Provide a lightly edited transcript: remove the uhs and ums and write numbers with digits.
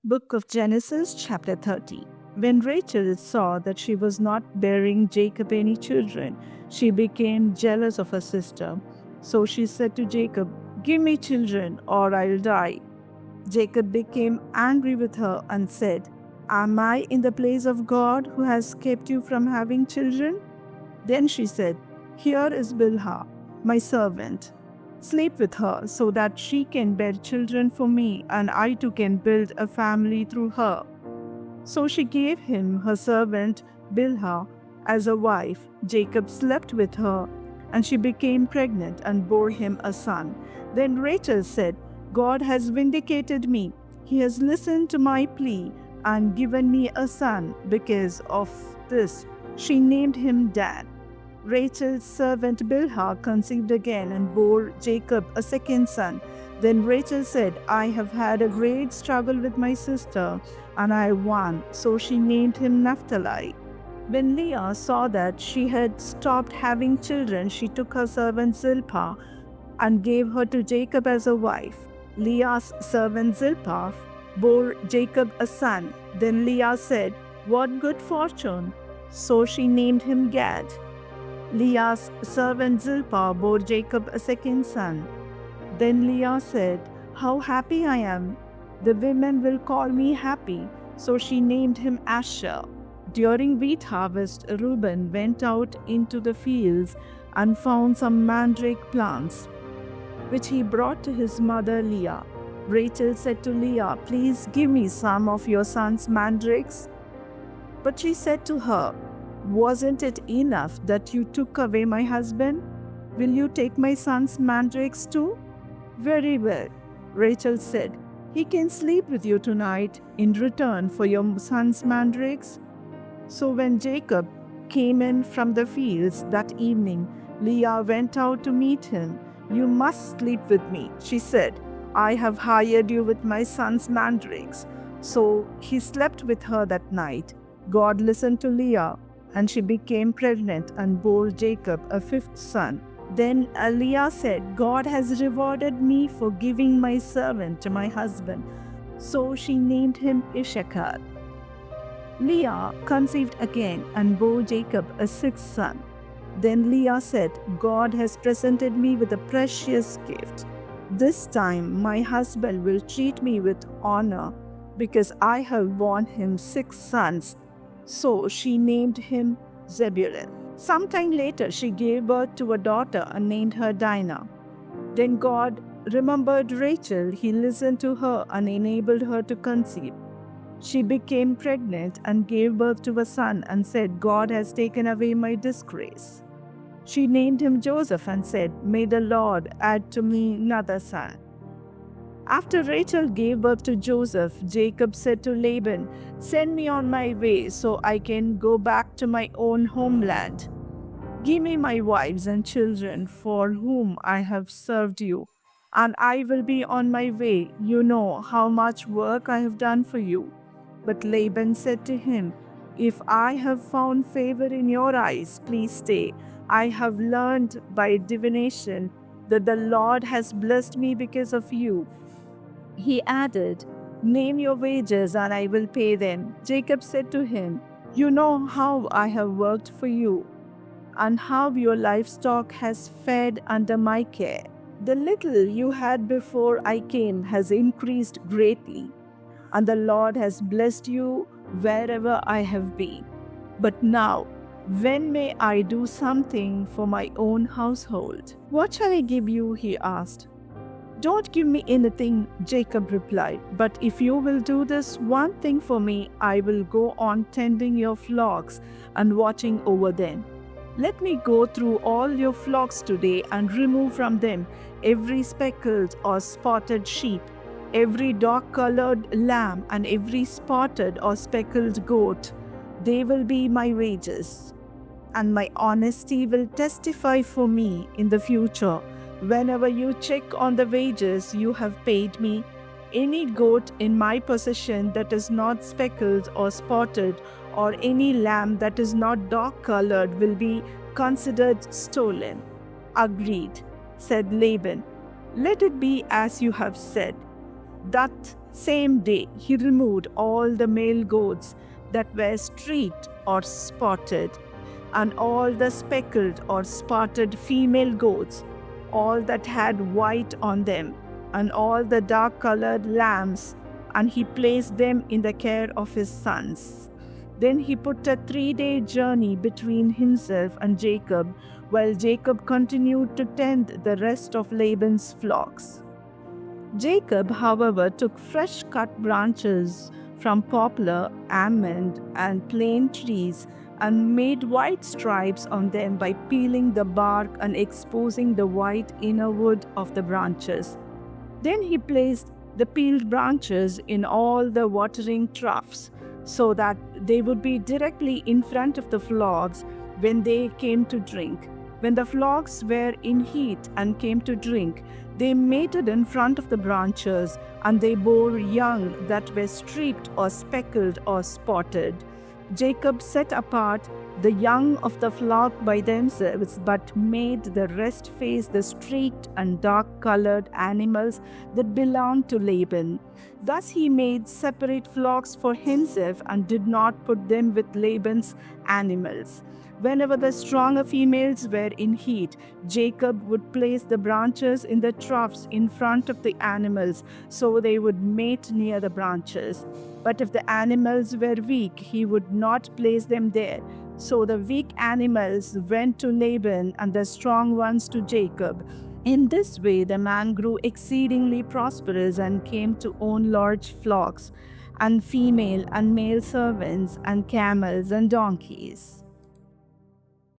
Book of Genesis, chapter 30. When Rachel saw that she was not bearing Jacob any children, she became jealous of her sister. So she said to Jacob, "Give me children, or I'll die." Jacob became angry with her and said, "Am I in the place of God who has kept you from having children?" Then she said, "Here is Bilhah, my servant. Sleep with her so that she can bear children for me, and I too can build a family through her." So she gave him her servant Bilhah as a wife. Jacob slept with her, and she became pregnant and bore him a son. Then Rachel said, "God has vindicated me. He has listened to my plea and given me a son." Because of this, she named him Dan. Rachel's servant Bilhah conceived again and bore Jacob a second son. Then Rachel said, "I have had a great struggle with my sister, and I won." So she named him Naphtali. When Leah saw that she had stopped having children, she took her servant Zilpah and gave her to Jacob as a wife. Leah's servant Zilpah bore Jacob a son. Then Leah said, "What good fortune!" So she named him Gad. Leah's servant Zilpah bore Jacob a second son. Then Leah said, "How happy I am! The women will call me happy." So she named him Asher. During wheat harvest, Reuben went out into the fields and found some mandrake plants, which he brought to his mother Leah. Rachel said to Leah, "Please give me some of your son's mandrakes." But she said to her, "Wasn't it enough that you took away my husband? Will you take my son's mandrakes too?" "Very well," Rachel said. "He can sleep with you tonight in return for your son's mandrakes." So when Jacob came in from the fields that evening, Leah went out to meet him. "You must sleep with me," she said. "I have hired you with my son's mandrakes." So he slept with her that night. God listened to Leah, and she became pregnant and bore Jacob a fifth son. Then Leah said, "God has rewarded me for giving my servant to my husband." So she named him Issachar. Leah conceived again and bore Jacob a sixth son. Then Leah said, "God has presented me with a precious gift. This time my husband will treat me with honor, because I have borne him 6 sons." So she named him Zebulun. Sometime later, she gave birth to a daughter and named her Dinah. Then God remembered Rachel. He listened to her and enabled her to conceive. She became pregnant and gave birth to a son and said, "God has taken away my disgrace." She named him Joseph and said, "May the Lord add to me another son." After Rachel gave birth to Joseph, Jacob said to Laban, "Send me on my way so I can go back to my own homeland. Give me my wives and children for whom I have served you, and I will be on my way. You know how much work I have done for you." But Laban said to him, "If I have found favor in your eyes, please stay. I have learned by divination that the Lord has blessed me because of you." He added, "Name your wages and I will pay them." Jacob said to him, "You know how I have worked for you, and how your livestock has fed under my care. The little you had before I came has increased greatly, and the Lord has blessed you wherever I have been. But now, when may I do something for my own household?" "What shall I give you?" he asked. "Don't give me anything," Jacob replied. "But if you will do this one thing for me, I will go on tending your flocks and watching over them. Let me go through all your flocks today and remove from them every speckled or spotted sheep, every dark-colored lamb, and every spotted or speckled goat. They will be my wages, and my honesty will testify for me in the future. Whenever you check on the wages you have paid me, any goat in my possession that is not speckled or spotted, or any lamb that is not dark-colored will be considered stolen." "Agreed," said Laban. "Let it be as you have said." That Same day, he removed all the male goats that were streaked or spotted, and all the speckled or spotted female goats, all that had white on them, and all the dark-colored lambs, and he placed them in the care of his sons. Then he put a 3-day journey between himself and Jacob, while Jacob continued to tend the rest of Laban's flocks. Jacob, however, took fresh cut branches from poplar, almond, and plane trees and made white stripes on them by peeling the bark and exposing the white inner wood of the branches. Then he placed the peeled branches in all the watering troughs, so that they would be directly in front of the flocks when they came to drink. When the flocks were in heat and came to drink, they mated in front of the branches, and they bore young that were streaked or speckled or spotted. Jacob set apart the young of the flock by themselves, but made the rest face the streaked and dark-colored animals that belonged to Laban. Thus he made separate flocks for himself and did not put them with Laban's animals. Whenever the stronger females were in heat, Jacob would place the branches in the troughs in front of the animals, so they would mate near the branches. But if the animals were weak, he would not place them there. So the weak animals went to Laban, and the strong ones to Jacob. In this way the man grew exceedingly prosperous and came to own large flocks, and female and male servants, and camels and donkeys.